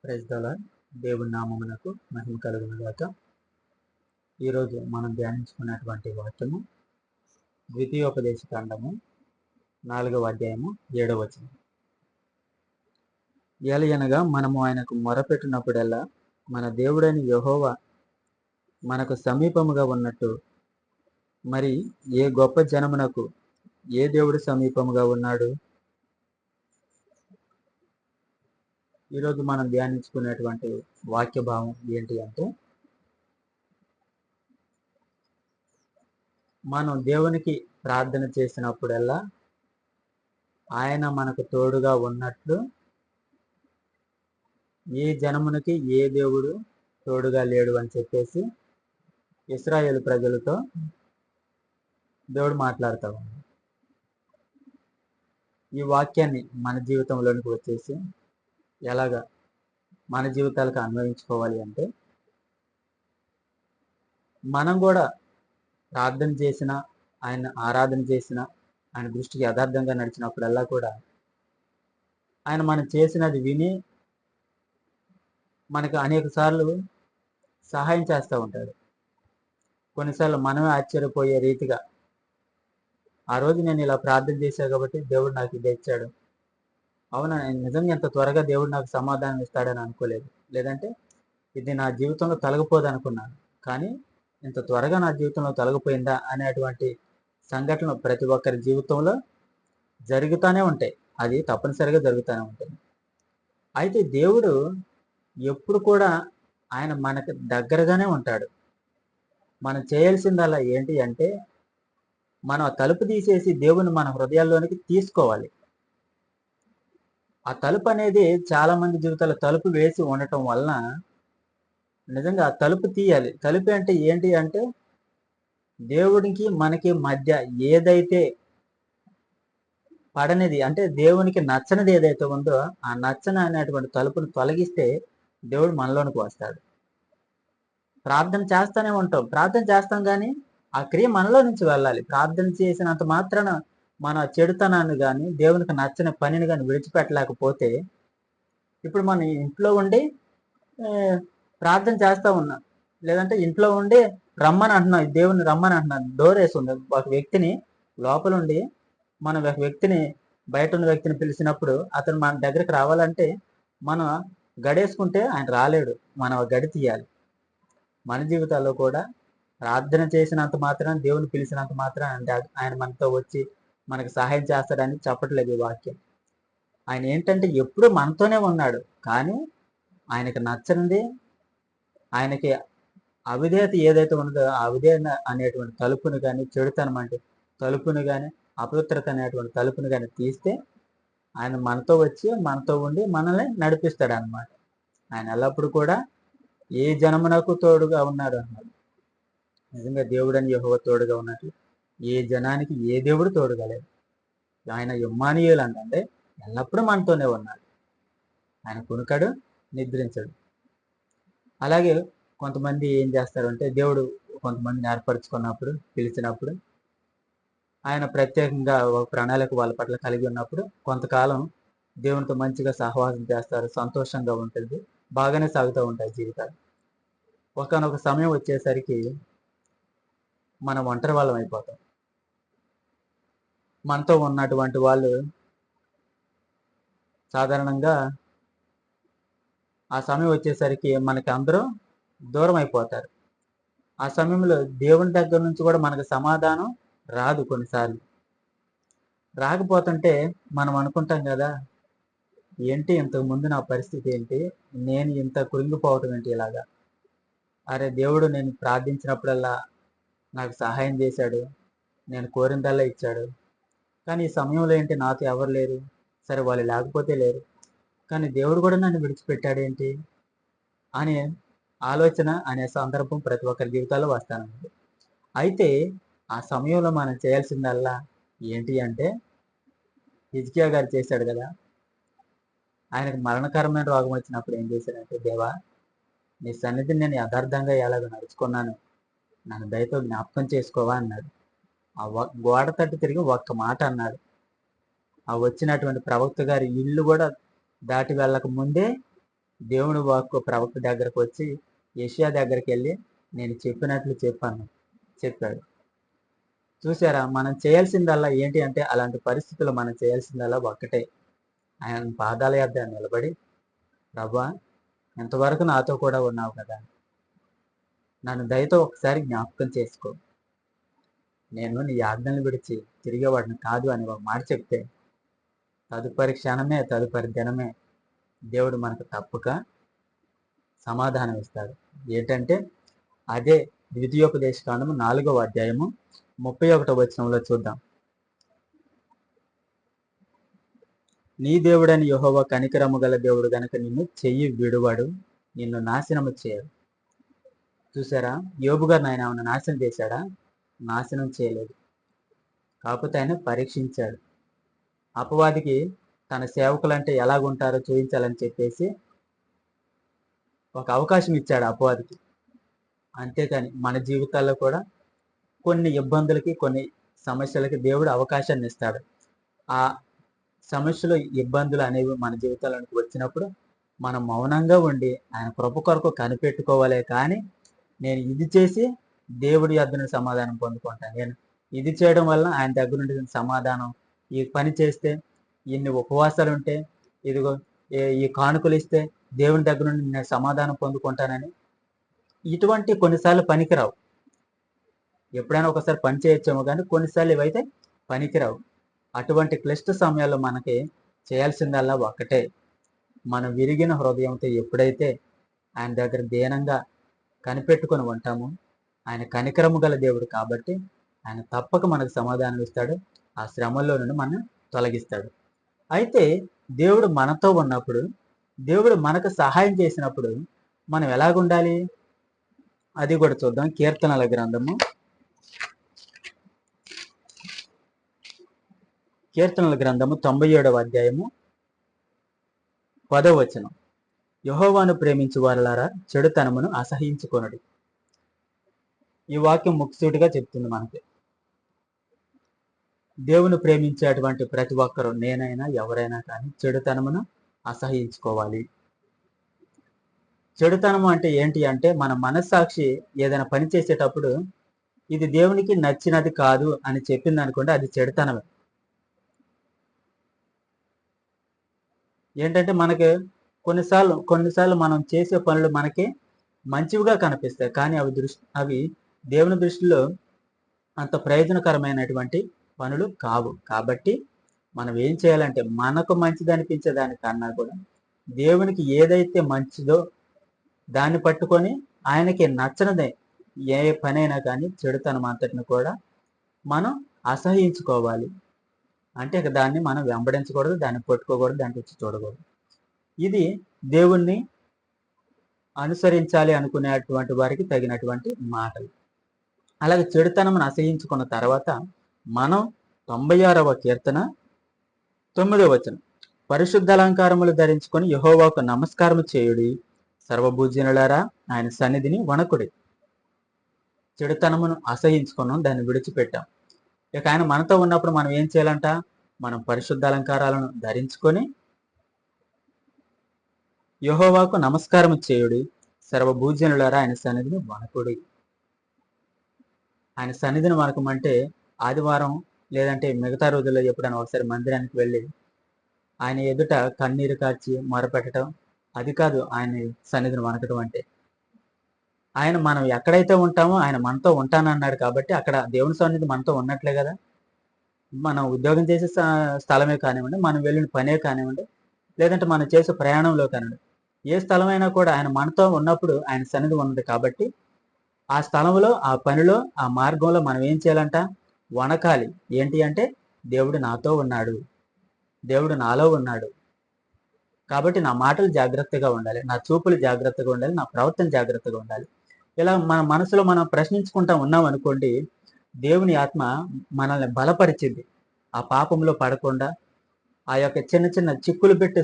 Praise the lord. దేవుని నామమునకు మహిమ కలుగును గాక. ఈరోజు మనం ధ్యానించుకున్నటువంటి వాక్యము ద్వితీయోపదేశ కాండము 4వ అధ్యాయము 7వ వచనం. ఏలయనగా మనము ఆయనకు మొరపెట్టినప్పుడల్లా మన దేవుడైన యెహోవా మనకు సమీపముగా ఉన్నట్టు మరి ఏ గొప్ప జనమునకు ఏ దేవుడు సమీపముగా ఉన్నాడు? ఈరోజు మనం ధ్యానించుకునేటువంటి వాక్య భావం ఏంటి అంటే, మనం దేవునికి ప్రార్థన చేసినప్పుడల్లా ఆయన మనకు తోడుగా ఉన్నట్లు ఏ జనమునికి ఏ దేవుడు తోడుగా లేడు అని చెప్పేసి ఇశ్రాయేలు ప్రజలతో దేవుడు మాట్లాడుతూ ఉన్నాడు. ఈ వాక్యాన్ని మన జీవితంలోనికి వచ్చేసి ఎలాగా మన జీవితాలకు అన్వయించుకోవాలి అంటే, మనం కూడా ప్రార్థన చేసిన, ఆయన ఆరాధన చేసిన, ఆయన దృష్టికి యథార్థంగా నడిచినప్పుడల్లా కూడా ఆయన మనం చేసినది విని మనకు అనేక సార్లు సహాయం చేస్తూ ఉంటాడు. కొన్నిసార్లు మనమే ఆశ్చర్యపోయే రీతిగా, ఆ రోజు నేను ఇలా ప్రార్థన చేశాను కాబట్టి దేవుడు నాకు ఇది ఇచ్చాడు, అవునా, నిజంగా ఎంత త్వరగా దేవుడు నాకు సమాధానం ఇస్తాడని అనుకోలేదు, లేదంటే ఇది నా జీవితంలో తొలగిపోదు అనుకున్నాను, కానీ ఇంత త్వరగా నా జీవితంలో తొలగిపోయిందా అనేటువంటి సంఘటనలు ప్రతి ఒక్కరి జీవితంలో జరుగుతూనే ఉంటాయి. అది తప్పనిసరిగా జరుగుతూనే ఉంటుంది. అయితే దేవుడు ఎప్పుడు కూడా ఆయన మనకు దగ్గరగానే ఉంటాడు. మనం చేయాల్సిందల్లా ఏంటి అంటే, మనం ఆ తలుపు తీసేసి దేవుని మన హృదయాల్లోనికి తీసుకోవాలి. ఆ తలుపు అనేది చాలా మంది జీవితాల్లో తలుపు వేసి ఉండటం వలన నిజంగా ఆ తలుపు తీయాలి. తలుపు అంటే ఏంటి అంటే, దేవుడికి మనకి మధ్య ఏదైతే పడనిది అంటే దేవునికి నచ్చనిది ఏదైతే ఉందో ఆ నచ్చని అనేటువంటి తలుపును తొలగిస్తే దేవుడు మనలోనికి వస్తాడు. ప్రార్థన చేస్తానే ఉంటాం, ప్రార్థన చేస్తాం, కానీ ఆ క్రియ మనలో నుంచి వెళ్ళాలి. ప్రార్థన చేసినంత మాత్రాన మన చెడుతనాన్ని కానీ దేవునికి నచ్చని పనిని కానీ విడిచిపెట్టలేకపోతే, ఇప్పుడు మనం ఇంట్లో ఉండి ప్రార్థన చేస్తా ఉన్నాం, లేదంటే ఇంట్లో ఉండి రమ్మని అంటున్నాం, దేవుని రమ్మని అంటున్నాం, డోర్ వేసి ఉంది, ఒక వ్యక్తిని లోపల ఉండి మనం ఒక వ్యక్తిని, బయట ఉన్న వ్యక్తిని పిలిచినప్పుడు అతను మన దగ్గరికి రావాలంటే మనం గడేసుకుంటే ఆయన రాలేడు, మనం గడి తీయాలి. మన జీవితాల్లో కూడా ప్రార్థన చేసినంత మాత్రం, దేవుని పిలిచినంత మాత్రం అంటే ఆయన మనతో వచ్చి మనకు సహాయం చేస్తాడని చెప్పట్లేదు ఈ వాక్యం. ఆయన ఏంటంటే ఎప్పుడూ మనతోనే ఉన్నాడు, కానీ ఆయనకు నచ్చనిది, ఆయనకి అవిధేయత ఏదైతే ఉన్నదో ఆ అవిధేయత అనేటువంటి తలుపును కానీ, చెడుతనం అంటే తలుపును కానీ, అపవిత్రత అనేటువంటి తలుపును కానీ తీస్తే ఆయన మనతో వచ్చి మనతో ఉండి మనల్ని నడిపిస్తాడు అన్నమాట. ఆయన ఎల్లప్పుడూ కూడా ఏ జనమునకు తోడుగా ఉన్నాడు అన్నాడు. నిజంగా దేవుడని యెహోవా తోడుగా ఉన్నట్టు ఏ జనానికి ఏ దేవుడు తోడుగా లేదు. ఆయన ఇమ్మానుయేలు అంటే ఎల్లప్పుడూ మనతోనే ఉన్నాడు. ఆయన కునుకడు, నిద్రించడు. అలాగే కొంతమంది ఏం చేస్తారంటే, దేవుడు కొంతమందిని ఏర్పరచుకున్నప్పుడు, పిలిచినప్పుడు, ఆయన ప్రత్యేకంగా ఒక ప్రణాళిక వాళ్ళ పట్ల కలిగి ఉన్నప్పుడు కొంతకాలం దేవునితో మంచిగా సహవాసం చేస్తారు, సంతోషంగా ఉంటుంది, బాగానే సాగుతూ ఉంటాయి జీవితాలు. ఒకానొక సమయం వచ్చేసరికి మనం ఒంటరి వాళ్ళం అయిపోతాం. మనతో ఉన్నటువంటి వాళ్ళు సాధారణంగా ఆ సమయం వచ్చేసరికి మనకి అందరూ దూరం అయిపోతారు. ఆ సమయంలో దేవుని దగ్గర నుంచి కూడా మనకు సమాధానం రాదు. కొన్నిసార్లు రాకపోతుంటే మనం అనుకుంటాం కదా, ఏంటి ఇంతకు ముందు నా పరిస్థితి ఏంటి, నేను ఇంత కృంగిపోవటం ఏంటి ఇలాగా, అరే దేవుడు నేను ప్రార్థించినప్పుడల్లా నాకు సహాయం చేశాడు, నేను కోరిందల్లా ఇచ్చాడు, కానీ ఈ సమయంలో ఏంటి నాతో ఎవరు లేరు, సరే వాళ్ళు లేకపోతే లేరు, కానీ దేవుడు కూడా నన్ను విడిచిపెట్టాడేంటి అనే ఆలోచన అనే సందర్భం ప్రతి ఒక్కరి జీవితాల్లో వస్తానండి. అయితే ఆ సమయంలో మనం చేయాల్సిందల్లా ఏంటి అంటే, హిజ్కియా గారు చేశాడు కదా, ఆయనకు మరణకరమైన రోగం వచ్చినప్పుడు ఏం చేశాడంటే, దేవా నీ సన్నిధిని నేను యథార్థంగా ఎలాగ నడుచుకున్నాను, నన్ను దయతో జ్ఞాపకం చేసుకోవా అన్నాడు. ఆ గోడ తట్టు తిరిగి ఒక్క మాట అన్నాడు. ఆ వచ్చినటువంటి ప్రవక్త గారి ఇల్లు కూడా దాటి వెళ్ళక ముందే దేవుని వాక్కు ప్రవక్త దగ్గరకు వచ్చి యెషయా దగ్గరికి వెళ్ళి నేను చెప్పినట్లు చెప్పాడు. చూసారా, మనం చేయాల్సిందల్లా ఏంటి అంటే, అలాంటి పరిస్థితుల్లో మనం చేయాల్సిందల్లా ఒక్కటే, ఆయన పాదాల యొద్ద నిలబడి, ప్రభువా ఇంతవరకు నాతో కూడా ఉన్నావు కదా, నన్ను దయతో ఒకసారి జ్ఞాపకం చేసుకో, నేను నీ ఆజ్ఞలు విడిచి తిరిగేవాడిని కాదు అని ఒక మాట చెప్తే, తదుపరి క్షణమే తదుపరి దినమే దేవుడు మనకు తప్పక సమాధానం ఇస్తాడు. ఏంటంటే అదే ద్వితీయోపదేశకాండము 4వ అధ్యాయము 31వ వచనంలో చూద్దాం. నీ దేవుడని యెహోవా కనికరము గల దేవుడు గనుక నిన్ను చెయ్యి విడువడు, నిన్ను నాశనము చేయడు. చూసారా, యోబు గారిని ఆయన ఏమైనా నాశనం చేశాడా? నాశనం చేయలేదు. కాకపోతే ఆయన పరీక్షించాడు. అపవాదికి తన సేవకులంటే ఎలాగుంటారో చూపించాలని చెప్పేసి ఒక అవకాశం ఇచ్చాడు అపవాదికి. అంతేకాని మన జీవితాల్లో కూడా కొన్ని ఇబ్బందులకి, కొన్ని సమస్యలకి దేవుడు అవకాశాన్ని ఇస్తాడు. ఆ సమస్యలు, ఇబ్బందులు అనేవి మన జీవితాలకు వచ్చినప్పుడు మనం మౌనంగా ఉండి ఆయన కృప కొరకు కనిపెట్టుకోవాలే కానీ, నేను ఇది చేసి దేవుడి యొద్ద నుండి సమాధానం పొందుకుంటాను, నేను ఇది చేయడం వల్ల ఆయన దగ్గర నుండి సమాధానం, ఈ పని చేస్తే, ఇన్ని ఉపవాసాలు ఉంటే, ఇదిగో ఈ కానుకలు ఇస్తే దేవుని దగ్గర నుండి నేను సమాధానం పొందుకుంటానని ఇటువంటి కొన్నిసార్లు పనికిరావు. ఎప్పుడైనా ఒకసారి పని చేయొచ్చేమో కానీ కొన్నిసార్లు ఇవైతే పనికిరావు. అటువంటి క్లిష్ట సమయాల్లో మనకి చేయాల్సిందల్లా ఒక్కటే, మనం విరిగిన హృదయంతో ఎప్పుడైతే ఆయన దగ్గర దీనంగా కనిపెట్టుకొని ఉంటామో, ఆయన కనికరము గల దేవుడు కాబట్టి ఆయన తప్పక మనకు సమాధానం ఇస్తాడు, ఆ శ్రమల్లో నుండి మనం తొలగిస్తాడు. అయితే దేవుడు మనతో ఉన్నప్పుడు, దేవుడు మనకు సహాయం చేసినప్పుడు మనం ఎలాగుండాలి అది కూడా చూద్దాం. కీర్తనల గ్రంథము 97వ అధ్యాయము 10వ వచనం. యెహోవాను ప్రేమించు వారలారా చెడుతనమును అసహించుకొనుడి. ఈ వాక్యం ముక్సూటిగా చెప్తుంది మనకి. దేవుని ప్రేమించేటువంటి ప్రతి ఒక్కరు, నేనైనా ఎవరైనా కానీ చెడుతనమును అసహించుకోవాలి. చెడుతనము అంటే ఏంటి అంటే, మన మనస్సాక్షి ఏదైనా పని చేసేటప్పుడు ఇది దేవునికి నచ్చినది కాదు అని చెప్పింది అనుకోండి, అది చెడుతనమే. ఏంటంటే మనకి కొన్నిసార్లు మనం చేసే పనులు మనకి మంచివిగా కనిపిస్తాయి, కానీ అవి దేవుని దృష్టిలో అంత ప్రయోజనకరమైనటువంటి పనులు కావు. కాబట్టి మనం ఏం చేయాలంటే, మనకు మంచిది అనిపించే దానికన్నా కూడా దేవునికి ఏదైతే మంచిదో దాన్ని పట్టుకొని, ఆయనకి నచ్చనిదే ఏ పనైనా కానీ చెడుతనం అంతటిని కూడా మనం అసహించుకోవాలి. అంటే దాన్ని మనం వెంబడించకూడదు, దాన్ని పట్టుకోకూడదు, దాన్ని వచ్చి చూడకూడదు. ఇది దేవుణ్ణి అనుసరించాలి అనుకునేటువంటి వారికి తగినటువంటి మాటలు. అలాగే చెడుతనమును అసహించుకున్న తర్వాత మనం 96వ కీర్తన 9వ వచనం. పరిశుద్ధ అలంకారములు ధరించుకొని యెహోవాకు నమస్కారము చేయుడి, సర్వభూజనులారా ఆయన సన్నిధిని వణకుడి. చెడుతనమును అసహించుకున్నాం, దాన్ని విడిచిపెట్టాం. ఇక ఆయన మనతో ఉన్నప్పుడు మనం ఏం చేయాలంట? మనం పరిశుద్ధ అలంకారాలను ధరించుకొని యెహోవాకు నమస్కారం చేయుడి, సర్వభూజనులారా ఆయన సన్నిధిని వణకుడి. ఆయన సన్నిధిని వణకమంటే ఆదివారం లేదంటే మిగతా రోజుల్లో ఎప్పుడైనా ఒకసారి మందిరానికి వెళ్ళి ఆయన ఎదుట కన్నీరు కార్చి మొరపెట్టడం, అది కాదు ఆయన సన్నిధిని వణకడం అంటే. ఆయన మనం ఎక్కడైతే ఉంటామో ఆయన మనతో ఉంటానన్నాడు కాబట్టి అక్కడ దేవుని సన్నిధి మనతో ఉన్నట్లే కదా. మనం ఉద్యోగం చేసే స్థలమే కానివ్వండి, మనం వెళ్ళిన పనే కానివ్వండి, లేదంటే మనం చేసే ప్రయాణంలో కానివ్వండి, ఏ స్థలమైనా కూడా ఆయన మనతో ఉన్నప్పుడు ఆయన సన్నిధి ఉన్నది కాబట్టి ఆ స్థలంలో, ఆ పనిలో, ఆ మార్గంలో మనం ఏం చేయాలంట? వణకాలి. ఏంటి అంటే, దేవుడు నాతో ఉన్నాడు, దేవుడు నాలో ఉన్నాడు కాబట్టి నా మాటలు జాగ్రత్తగా ఉండాలి, నా చూపులు జాగ్రత్తగా ఉండాలి, నా ప్రవర్తన జాగ్రత్తగా ఉండాలి. ఇలా మన మనసులో మనం ప్రశ్నించుకుంటా ఉన్నాం అనుకోండి, దేవుని ఆత్మ మనల్ని బలపరిచింది. ఆ పాపంలో పడకుండా, ఆ యొక్క చిన్న చిన్న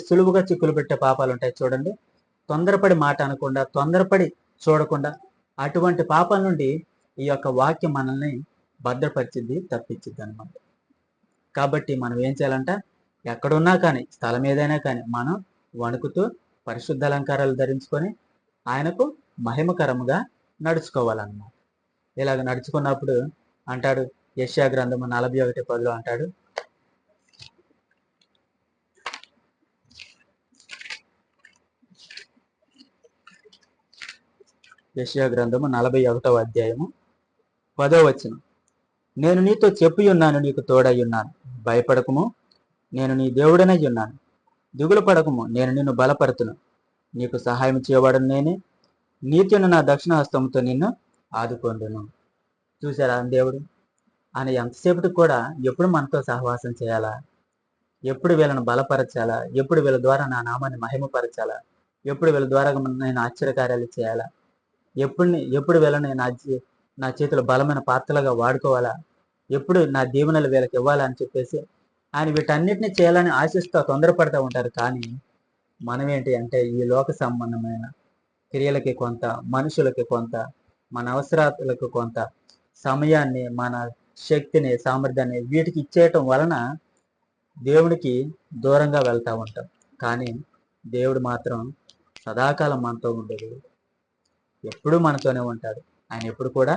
సులువుగా చిక్కులు పెట్టే పాపాలు ఉంటాయి చూడండి, తొందరపడి మాట అనకుండా, తొందరపడి చూడకుండా, అటువంటి పాపాల నుండి ఈ యొక్క వాక్యం మనల్ని భద్రపరిచింది, తప్పించింది అనమాట. కాబట్టి మనం ఏం చేయాలంట? ఎక్కడున్నా కానీ, స్థలం ఏదైనా కానీ మనం వణుకుతూ పరిశుద్ధ అలంకారాలు ధరించుకొని ఆయనకు మహిమకరముగా నడుచుకోవాలన్నమాట. ఇలాగ నడుచుకున్నప్పుడు అంటాడు, యెషయా గ్రంథము 41:10 అంటాడు, యెషయా గ్రంథము 41:10 నేను నీతో చెప్పి ఉన్నాను, నీకు తోడై ఉన్నాను, భయపడకుము, నేను నీ దేవుడనై ఉన్నాను, దిగులు పడకుము, నేను నిన్ను బలపరుతును, నీకు సహాయం చేయవాడను నేనే, నీతిని నా దక్షిణ హస్తముతో నిన్ను ఆదుకొందును. చూసారా దేవుడు ఆయన ఎంతసేపటికి కూడా ఎప్పుడు మనతో సహవాసం చేయాలా, ఎప్పుడు వీళ్ళని బలపరచాలా, ఎప్పుడు వీళ్ళ ద్వారా నా నామాన్ని మహిమపరచాలా, ఎప్పుడు వీళ్ళ ద్వారా నేను ఆశ్చర్యకార్యాలు చేయాలా, ఎప్పుడు వీళ్ళని నా చేతిలో బలమైన పాత్రలుగా వాడుకోవాలా, ఎప్పుడు నా దీవెనలు వీళ్ళకి ఇవ్వాలా అని చెప్పేసి ఆయన వీటన్నిటిని చేయాలని ఆశిస్తూ తొందరపడుతూ ఉంటారు. కానీ మనం ఏంటి అంటే ఈ లోక సంబంధమైన క్రియలకి కొంత, మనుషులకి కొంత, మన అవసరాలకు కొంత సమయాన్ని, మన శక్తిని, సామర్థ్యాన్ని వీటికి ఇచ్చేయటం వలన దేవుడికి దూరంగా వెళ్తూ ఉంటాం. కానీ దేవుడు మాత్రం సదాకాలం మనతో ఉండేది, ఎప్పుడూ మనతోనే ఉంటాడు. ఆయన ఎప్పుడు కూడా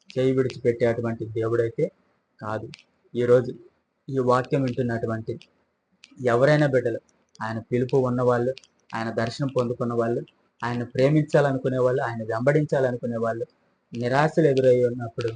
చేయి విడిచిపెట్టేటువంటి దేవుడైతే కాదు. ఈరోజు ఈ వాక్యం వింటున్నటువంటి ఎవరైనా బిడ్డలు, ఆయన పిలుపు ఉన్నవాళ్ళు, ఆయన దర్శనం పొందుకున్న వాళ్ళు, ఆయన ప్రేమించాలనుకునే వాళ్ళు, ఆయన వెంబడించాలనుకునే వాళ్ళు, నిరాశలు ఎదురై ఉన్నప్పుడు